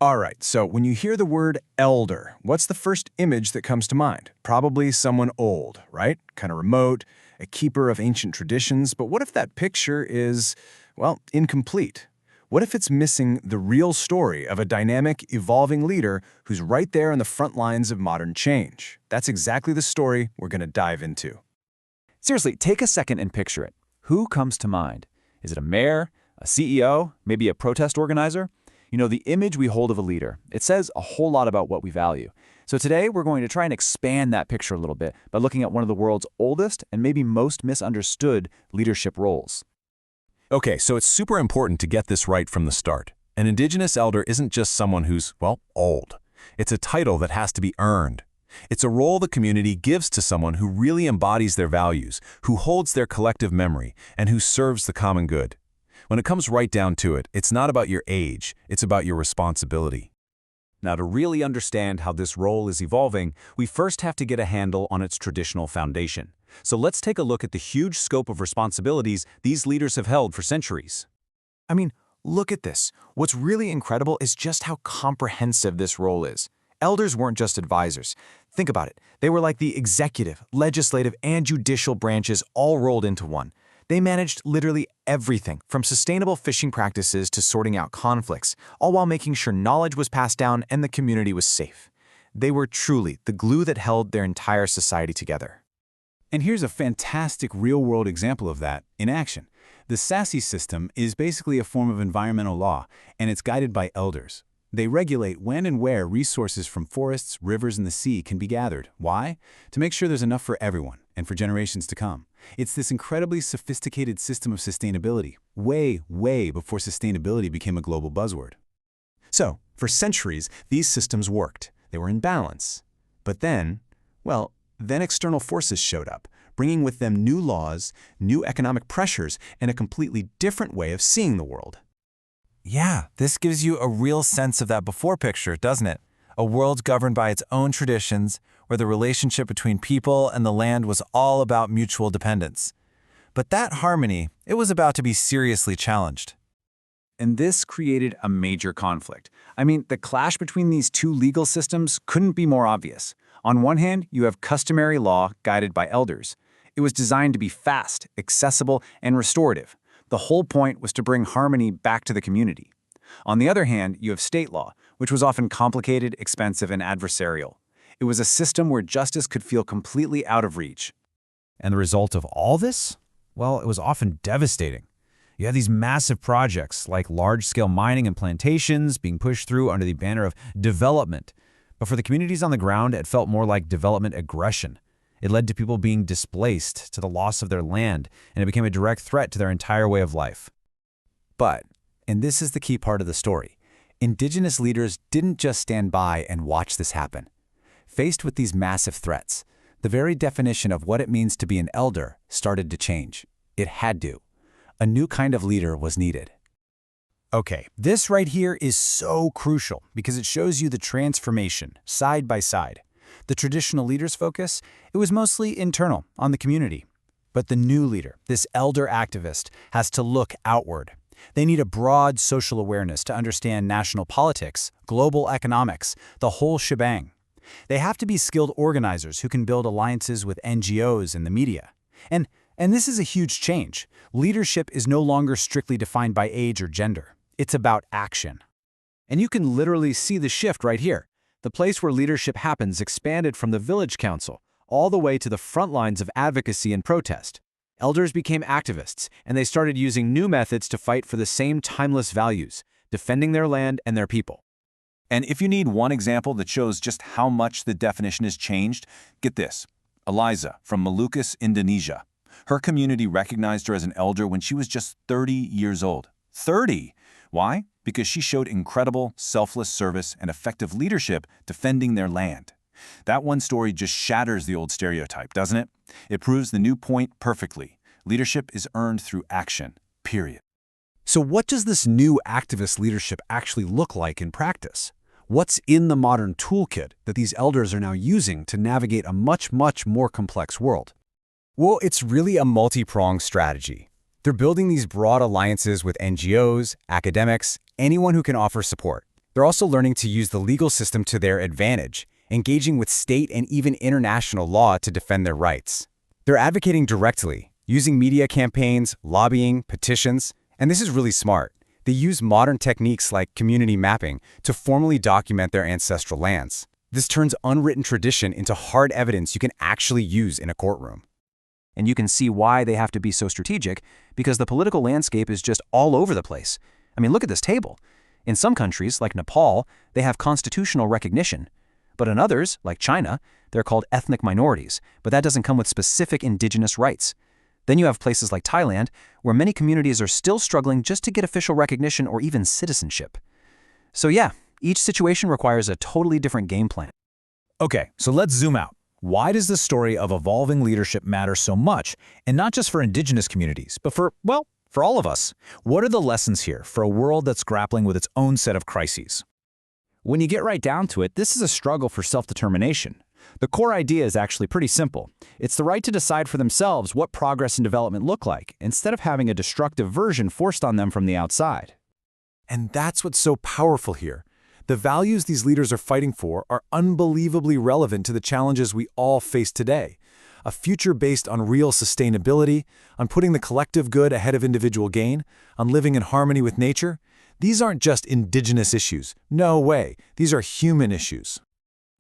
All right, so when you hear the word elder, what's the first image that comes to mind? Probably someone old, right? Kind of remote, a keeper of ancient traditions. But what if that picture is, well, incomplete? What if it's missing the real story of a dynamic, evolving leader who's right there on the front lines of modern change? That's exactly the story we're going to dive into. Seriously, take a second and picture it. Who comes to mind? Is it a mayor, a CEO, maybe a protest organizer? You know, the image we hold of a leader, it says a whole lot about what we value. So today, we're going to try and expand that picture a little bit by looking at one of the world's oldest and maybe most misunderstood leadership roles. Okay, so it's super important to get this right from the start. An Indigenous elder isn't just someone who's, well, old. It's a title that has to be earned. It's a role the community gives to someone who really embodies their values, who holds their collective memory, and who serves the common good. When it comes right down to it, it's not about your age, it's about your responsibility. Now, to really understand how this role is evolving, we first have to get a handle on its traditional foundation. So let's take a look at the huge scope of responsibilities these leaders have held for centuries. I mean, look at this. What's really incredible is just how comprehensive this role is. Elders weren't just advisors. Think about it. They were like the executive, legislative, and judicial branches all rolled into one. They managed literally everything, from sustainable fishing practices to sorting out conflicts, all while making sure knowledge was passed down and the community was safe. They were truly the glue that held their entire society together. And here's a fantastic real-world example of that in action. The SASE system is basically a form of environmental law, and it's guided by elders. They regulate when and where resources from forests, rivers, and the sea can be gathered. Why? To make sure there's enough for everyone and for generations to come. It's this incredibly sophisticated system of sustainability, way before sustainability became a global buzzword. So, for centuries, these systems worked. They were in balance. But then external forces showed up, bringing with them new laws, new economic pressures, and a completely different way of seeing the world. Yeah, this gives you a real sense of that before picture, doesn't it? A world governed by its own traditions, where the relationship between people and the land was all about mutual dependence. But that harmony, it was about to be seriously challenged. And this created a major conflict. I mean, the clash between these two legal systems couldn't be more obvious. On one hand, you have customary law guided by elders. It was designed to be fast, accessible, and restorative. The whole point was to bring harmony back to the community. On the other hand, you have state law, which was often complicated, expensive, and adversarial. It was a system where justice could feel completely out of reach. And the result of all this? Well, it was often devastating. You had these massive projects like large-scale mining and plantations being pushed through under the banner of development. But for the communities on the ground, it felt more like development aggression. It led to people being displaced, to the loss of their land, and it became a direct threat to their entire way of life. But, and this is the key part of the story, Indigenous leaders didn't just stand by and watch this happen. Faced with these massive threats, the very definition of what it means to be an elder started to change. It had to. A new kind of leader was needed. Okay, this right here is so crucial because it shows you the transformation, side by side. The traditional leader's focus, it was mostly internal, on the community. But the new leader, this elder activist, has to look outward. They need a broad social awareness to understand national politics, global economics, the whole shebang. They have to be skilled organizers who can build alliances with NGOs and the media. And this is a huge change. Leadership is no longer strictly defined by age or gender. It's about action. And you can literally see the shift right here. The place where leadership happens expanded from the village council all the way to the front lines of advocacy and protest. Elders became activists, and they started using new methods to fight for the same timeless values, defending their land and their people. And if you need one example that shows just how much the definition has changed, get this. Eliza from Malukas, Indonesia. Her community recognized her as an elder when she was just 30 years old. 30! Why? Because she showed incredible, selfless service and effective leadership defending their land. That one story just shatters the old stereotype, doesn't it? It proves the new point perfectly. Leadership is earned through action, period. So what does this new activist leadership actually look like in practice? What's in the modern toolkit that these elders are now using to navigate a much more complex world? Well, it's really a multi-pronged strategy. They're building these broad alliances with NGOs, academics, anyone who can offer support. They're also learning to use the legal system to their advantage, engaging with state and even international law to defend their rights. They're advocating directly, using media campaigns, lobbying, petitions, and this is really smart. They use modern techniques like community mapping to formally document their ancestral lands. This turns unwritten tradition into hard evidence you can actually use in a courtroom. And you can see why they have to be so strategic, because the political landscape is just all over the place. I mean, look at this table. In some countries, like Nepal, they have constitutional recognition. But in others, like China, they're called ethnic minorities, but that doesn't come with specific indigenous rights. Then you have places like Thailand, where many communities are still struggling just to get official recognition or even citizenship. So yeah, each situation requires a totally different game plan. Okay, so let's zoom out. Why does the story of evolving leadership matter so much, and not just for indigenous communities, but for all of us? What are the lessons here for a world that's grappling with its own set of crises? When you get right down to it, this is a struggle for self-determination. The core idea is actually pretty simple. It's the right to decide for themselves what progress and development look like, instead of having a destructive version forced on them from the outside. And that's what's so powerful here. The values these leaders are fighting for are unbelievably relevant to the challenges we all face today. A future based on real sustainability, on putting the collective good ahead of individual gain, on living in harmony with nature. These aren't just indigenous issues. No way. These are human issues.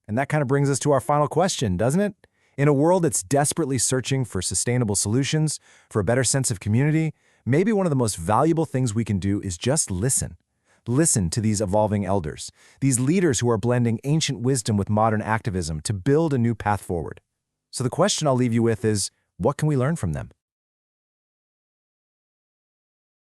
And that kind of brings us to our final question, doesn't it? In a world that's desperately searching for sustainable solutions, for a better sense of community, maybe one of the most valuable things we can do is just listen. Listen to these evolving elders, these leaders who are blending ancient wisdom with modern activism to build a new path forward. So the question I'll leave you with is, what can we learn from them?